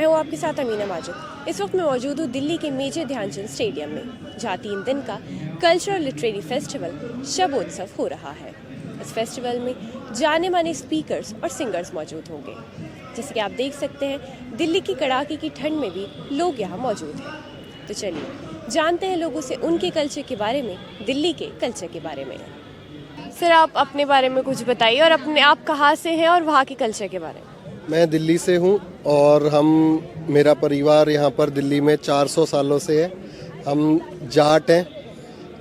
मैं हूँ आपके साथ अमीना माजिद। इस वक्त मैं मौजूद हूँ दिल्ली के मेजर ध्यानचंद स्टेडियम में, जहाँ 3 दिन का कल्चरल लिटरेरी फेस्टिवल शबोत्सव हो रहा है। इस फेस्टिवल में जाने माने स्पीकर्स और सिंगर्स मौजूद होंगे। जैसे कि आप देख सकते हैं, दिल्ली की कड़ाके की ठंड में भी लोग यहाँ मौजूद हैं। तो चलिए जानते हैं लोगों से उनके कल्चर के बारे में, दिल्ली के कल्चर के बारे में। सर, आप अपने बारे में कुछ बताइए और आप कहाँ से हैं और वहाँ के कल्चर के बारे में। मैं दिल्ली से हूँ और मेरा परिवार यहाँ पर दिल्ली में 400 सालों से है। हम जाट हैं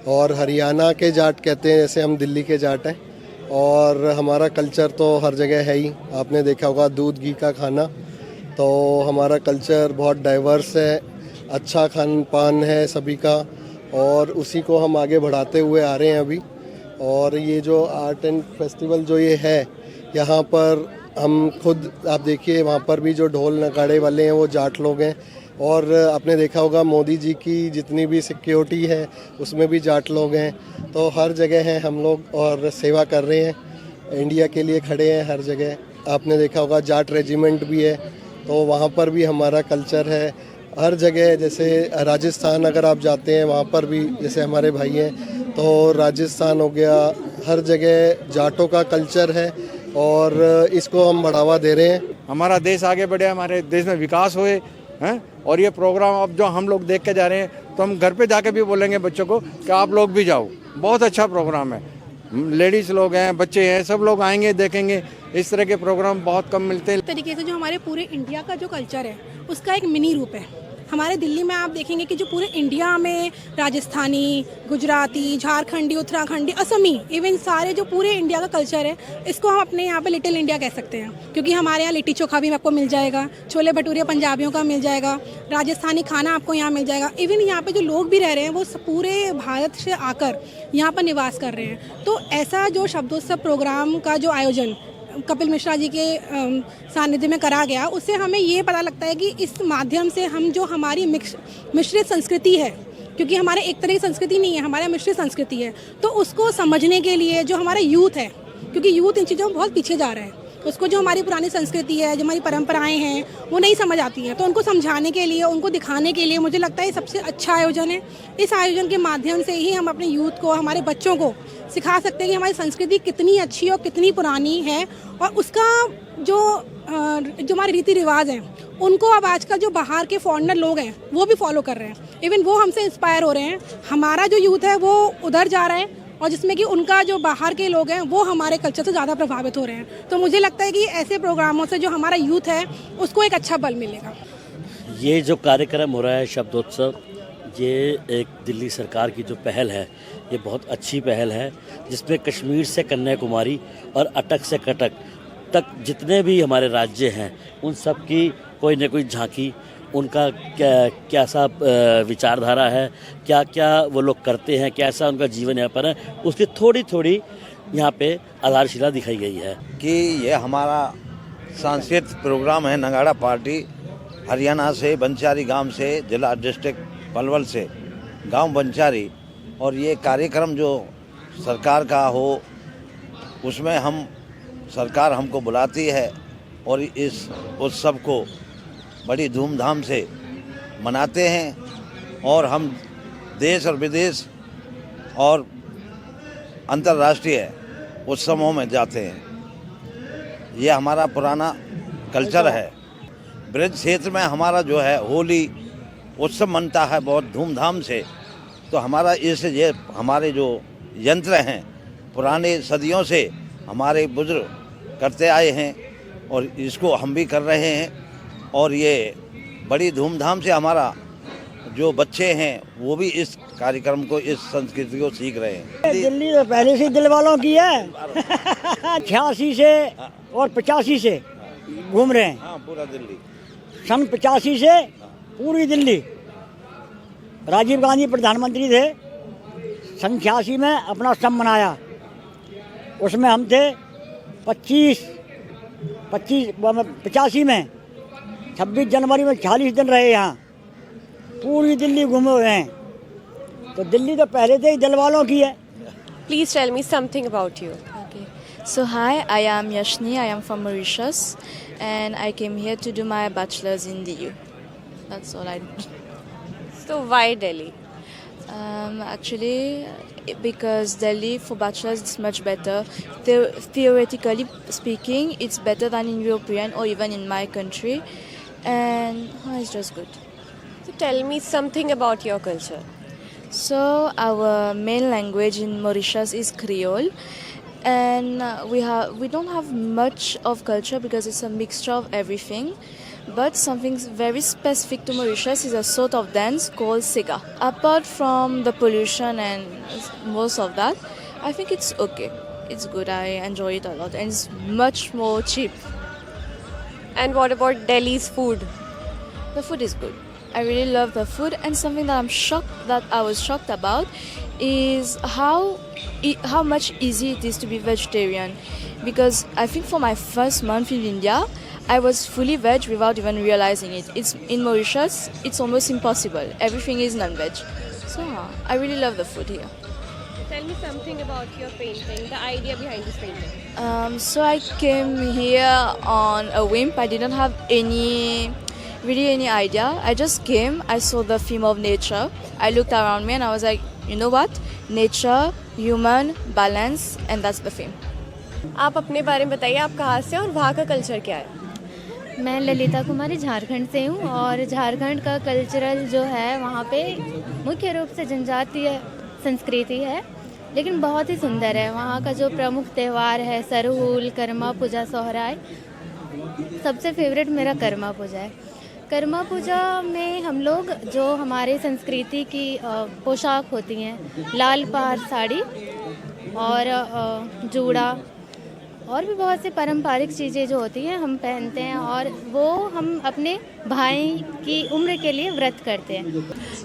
और हरियाणा के जाट कहते हैं, जैसे हम दिल्ली के जाट हैं। और हमारा कल्चर तो हर जगह है ही, आपने देखा होगा दूध घी का खाना। तो हमारा कल्चर बहुत डाइवर्स है, अच्छा खान पान है सभी का, और उसी को हम आगे बढ़ाते हुए आ रहे हैं अभी। और ये जो आर्ट एंड फेस्टिवल जो ये है, यहाँ पर हम खुद आप देखिए, वहाँ पर भी जो ढोल नगाड़े वाले हैं वो जाट लोग हैं। और आपने देखा होगा मोदी जी की जितनी भी सिक्योरिटी है उसमें भी जाट लोग हैं। तो हर जगह हैं हम लोग और सेवा कर रहे हैं, इंडिया के लिए खड़े हैं हर जगह। आपने देखा होगा जाट रेजिमेंट भी है, तो वहाँ पर भी हमारा कल्चर है हर जगह। जैसे राजस्थान अगर आप जाते हैं, वहाँ पर भी जैसे हमारे भाई हैं, तो राजस्थान हो गया, हर जगह जाटों का कल्चर है और इसको हम बढ़ावा दे रहे हैं। हमारा देश आगे बढ़े, हमारे देश में विकास होए हैं। और ये प्रोग्राम अब जो हम लोग देख के जा रहे हैं, तो हम घर पे जाके भी बोलेंगे बच्चों को कि आप लोग भी जाओ। बहुत अच्छा प्रोग्राम है, लेडीज़ लोग हैं, बच्चे हैं, सब लोग आएंगे देखेंगे। इस तरह के प्रोग्राम बहुत कम मिलते हैं। तरीके से जो हमारे पूरे इंडिया का जो कल्चर है उसका एक मिनी रूप है। हमारे दिल्ली में आप देखेंगे कि जो पूरे इंडिया में राजस्थानी, गुजराती, झारखंडी, उत्तराखंडी, असमी, इवन सारे जो पूरे इंडिया का कल्चर है, इसको हम अपने यहाँ पे लिटिल इंडिया कह सकते हैं। क्योंकि हमारे यहाँ लिट्टी चोखा भी आपको मिल जाएगा, छोले भटूरे पंजाबियों का मिल जाएगा, राजस्थानी खाना आपको यहाँ मिल जाएगा। इवन यहाँ पे जो लोग भी रह रहे हैं वो पूरे भारत से आकर यहाँ पर निवास कर रहे हैं। तो ऐसा जो शब्दोत्सव प्रोग्राम का जो आयोजन कपिल मिश्रा जी के सानिध्य में करा गया, उससे हमें ये पता लगता है कि इस माध्यम से हम जो हमारी मिश्रित संस्कृति है, क्योंकि हमारे एक तरह की संस्कृति नहीं है, हमारा मिश्रित संस्कृति है, तो उसको समझने के लिए जो हमारा यूथ है, क्योंकि यूथ इन चीज़ों में बहुत पीछे जा रहा है, उसको जो हमारी पुरानी संस्कृति है, जो हमारी परंपराएं हैं, वो नहीं समझ आती हैं। तो उनको समझाने के लिए, उनको दिखाने के लिए मुझे लगता है ये सबसे अच्छा आयोजन है। इस आयोजन के माध्यम से ही हम अपने यूथ को, हमारे बच्चों को सिखा सकते हैं कि हमारी संस्कृति कितनी अच्छी और कितनी पुरानी है। और उसका जो हमारे रीति रिवाज हैं, उनको अब आजकल जो बाहर के फॉरेनर लोग हैं वो भी फॉलो कर रहे हैं। इवन वो हमसे इंस्पायर हो रहे हैं। हमारा जो यूथ है वो उधर जा रहा है, और जिसमें कि उनका जो बाहर के लोग हैं वो हमारे कल्चर से ज़्यादा प्रभावित हो रहे हैं। तो मुझे लगता है कि ऐसे प्रोग्रामों से जो हमारा यूथ है उसको एक अच्छा बल मिलेगा। ये जो कार्यक्रम हो रहा है शब्दोत्सव, ये एक दिल्ली सरकार की जो पहल है, ये बहुत अच्छी पहल है, जिसमें कश्मीर से कन्याकुमारी और अटक से कटक तक जितने भी हमारे राज्य हैं उन सब की कोई न कोई झांकी, उनका कैसा विचारधारा है, क्या क्या वो लोग करते हैं, कैसा उनका जीवन यापन है, उसकी थोड़ी थोड़ी यहाँ पे आधारशिला दिखाई गई है। कि ये हमारा सांस्कृतिक प्रोग्राम है। नगाड़ा पार्टी हरियाणा से, बंचारी गांव से, जिला डिस्ट्रिक्ट पलवल से, गांव बंचारी। और ये कार्यक्रम जो सरकार का हो, उसमें हम सरकार हमको बुलाती है और इस उत्सव को बड़ी धूमधाम से मनाते हैं। और हम देश और विदेश और अंतर्राष्ट्रीय उत्सवों में जाते हैं। ये हमारा पुराना कल्चर है। ब्रज क्षेत्र में हमारा जो है होली उत्सव मनता है बहुत धूमधाम से। तो हमारा ये हमारे जो यंत्र हैं पुराने सदियों से हमारे बुजुर्ग करते आए हैं और इसको हम भी कर रहे हैं। और ये बड़ी धूमधाम से हमारा जो बच्चे हैं वो भी इस कार्यक्रम को, इस संस्कृति को सीख रहे हैं। दिल्ली तो पहले से दिल वालों की है। 86 से और 85 से घूम रहे हैं। हाँ, पूरा दिल्ली। सन 85 से पूरी दिल्ली। राजीव गांधी प्रधानमंत्री थे, सन 86 में अपना उत्सव मनाया। उसमें हम थे 85 में 26 जनवरी में 40 दिन रहे यहाँ, पूरी दिल्ली घूमे हुए हैं। तो दिल्ली तो पहले से ही दिल वालों की है। Please tell me something about you. So hi, I am Yashni. I am from Mauritius, and I came here to do my bachelor's in DU. That's all I do. So why Delhi? Actually, because Delhi for bachelor's is much better. Theoretically speaking, it's better than in European or even in my country, and it's just good. So tell me something about your culture. So our main language in Mauritius is Creole, and we don't have much of culture because it's a mixture of everything. But something very specific to Mauritius is a sort of dance called Sega. Apart from the pollution and most of that, I think it's okay. It's good. I enjoy it a lot, and it's much more cheap. And what about Delhi's food? The food is good. I really love the food, and something that I was shocked about is how much easy it is to be vegetarian. Because I think for my first month in India, I was fully veg without even realizing it. It's in Mauritius, it's almost impossible. Everything is non-veg. So I really love the food here. Tell me something about your painting, the idea behind this painting. So I came here on a whim. I didn't have any idea. I just came, I saw the theme of nature. I looked around me and I was like, you know what? Nature, human, balance, and that's the theme. आप अपने बारे में बताइए, आप कहाँ से हैं और वहाँ का कल्चर क्या है? मैं ललिता कुमारी झारखंड से हूँ और झारखंड का कल्चरल जो है वहाँ पे मुख्य रूप से जनजातीय संस्कृति है, लेकिन बहुत ही सुंदर है। वहाँ का जो प्रमुख त्यौहार है सरहुल, कर्मा पूजा, सोहराय। सबसे फेवरेट मेरा कर्मा पूजा है। कर्मा पूजा में हम लोग जो हमारे संस्कृति की पोशाक होती हैं, लाल पार साड़ी और जूड़ा और भी बहुत सी पारंपरिक चीज़ें जो होती हैं हम पहनते हैं, और वो हम अपने भाई की उम्र के लिए व्रत करते हैं।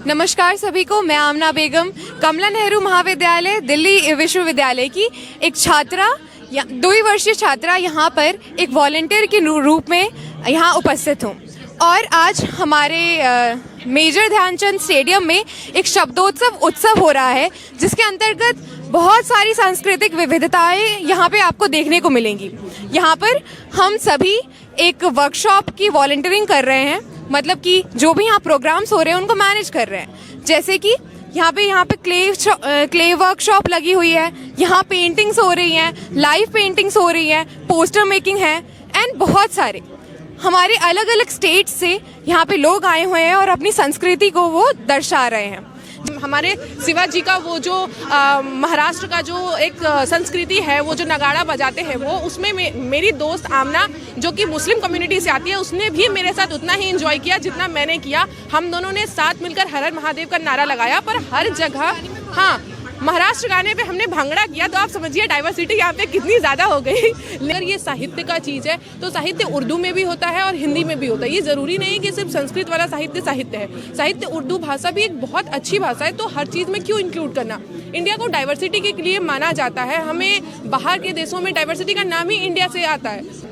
नमस्कार सभी को, मैं आमना बेगम कमला नेहरू महाविद्यालय दिल्ली विश्वविद्यालय की एक छात्रा, 2 वर्षीय छात्रा यहाँ पर एक वॉलंटियर के रूप में यहाँ उपस्थित हूँ। और आज हमारे मेजर ध्यानचंद स्टेडियम में एक शब्दोत्सव उत्सव हो रहा है, जिसके अंतर्गत बहुत सारी सांस्कृतिक विविधताएं यहाँ पे आपको देखने को मिलेंगी। यहाँ पर हम सभी एक वर्कशॉप की वॉलंटियरिंग कर रहे हैं, मतलब कि जो भी यहाँ प्रोग्राम्स हो रहे हैं उनको मैनेज कर रहे हैं। जैसे कि यहाँ पे क्ले वर्कशॉप लगी हुई है, यहाँ पेंटिंग्स हो रही हैं, लाइव पेंटिंग्स हो रही हैं, पोस्टर मेकिंग है, एंड बहुत सारे हमारे अलग अलग स्टेट से यहाँ पे लोग आए हुए हैं और अपनी संस्कृति को वो दर्शा रहे हैं। हमारे शिवाजी का वो जो महाराष्ट्र का जो एक संस्कृति है, वो जो नगाड़ा बजाते हैं, वो उसमें मेरी दोस्त आमना जो कि मुस्लिम कम्युनिटी से आती है, उसने भी मेरे साथ उतना ही एंजॉय किया जितना मैंने किया। हम दोनों ने साथ मिलकर हर हर महादेव का नारा लगाया, पर हर जगह हाँ महाराष्ट्र गाने पे हमने भांगड़ा किया, तो आप समझिए डाइवर्सिटी यहाँ पे कितनी ज़्यादा हो गई। लेकिन ये साहित्य का चीज़ है, तो साहित्य उर्दू में भी होता है और हिंदी में भी होता है। ये ज़रूरी नहीं कि सिर्फ संस्कृत वाला साहित्य है। साहित्य उर्दू भाषा भी एक बहुत अच्छी भाषा है, तो हर चीज़ में क्यों इंक्लूड करना। इंडिया को डाइवर्सिटी के लिए माना जाता है, हमें बाहर के देशों में डाइवर्सिटी का नाम ही इंडिया से आता है।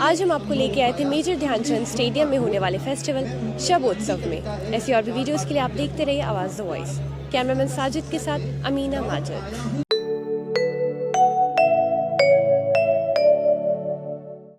आज हम आपको लेके आए थे मेजर ध्यानचंद स्टेडियम में होने वाले फेस्टिवल शब्दोत्सव में। ऐसी और भी वीडियोस के लिए आप देखते रहिए आवाज़ द वॉइस। कैमरामैन साजिद के साथ अमीना माजिद।